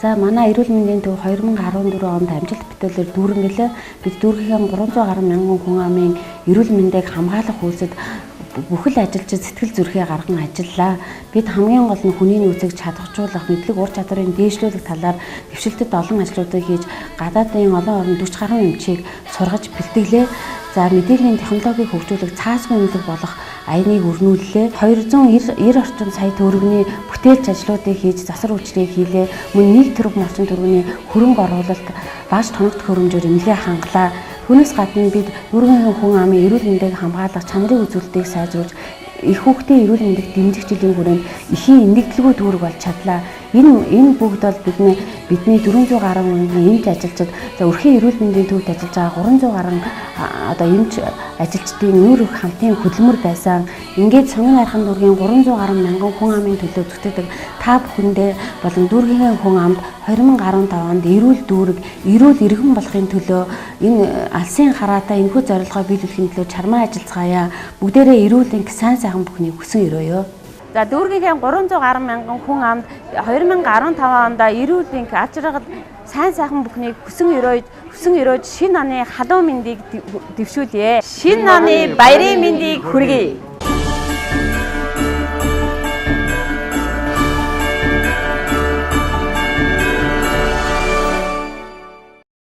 За манай эрүүл мэндийн төв 2014 онд амжилт бүтээлээр дүүрэнгэлээ бид дүүргийнхээ 300 гаруй мянган хүн амын эрүүл мэндийг хамгаалах үйлсэд бүхэл ажилчид сэтгэл зүрхээ гарган ажиллаа. Бид хамгийн гол нь хүний нөөцийг чадахжуулах, мэдлэг ур чадварыг дээшлүүлэх талаар дэвшилтэд олон ажлуудыг хийж гадаадын олон орнд 40 гаруй эмчийг сургаж бэлтгэлээ. За мэдээллийн технологиг хөгжүүлэх цаасгүй нөлөө болох аяныг өрнүүллээ. 290 орчим сая төгрөгийн бүтээлч ажлуудыг хийж засар үйлчлэгийг хийлээ. Мөн 1 тэрбум орчим төгрөгийн хөрөнгө оруулалт бааш тоногт хөрөмжөөр эмнэлгээ хангалаа. Түүнээс гадна бид дүүргийн хүн амын эрүүл мэндийг хамгаалах чанарын үзүүлэлтийг сайжруулж их хүүхдийн эрүүл мэндэд дэмжих жилийн хүрээнд эхийн нэгдэлгүй дүүрэг болж чадлаа. Энэ бүгд бол бидний 400 гаруй мянган эмч ажилчид өрхийн эрүүл мэндийн төвд ажиллаж байгаа 300 гаруй эмч ажилчдын нүүр хамтын хөдөлмөр байсан. Ингээд сонгон найрхан дүүргийн 300 гаруй мянган хүн амын төлөө зүтгэдэг та бүхэндээ болон дүүргийн хүн амд 2015 онд эрүүл дүүрэг, эрүүл иргэн болохын төлөө энэ алсын хараатай энэхүү зорилгоо биелүүлэхийн төлөө чармаа ажиллацгаая. Бүгдээрээ эрүүл сайн сайхан бүхнийг хүсэн өрөөё. За дүүргийнхээ 300 гаруй мянган хүн амд 2015 онд эрүүл аж аргал сайн сайхан бүхнийг хүсэн өрөөж шинэ оны халуун мэндийг дэвшүүлье. Шинэ оны баярын мэндийг хүргэе.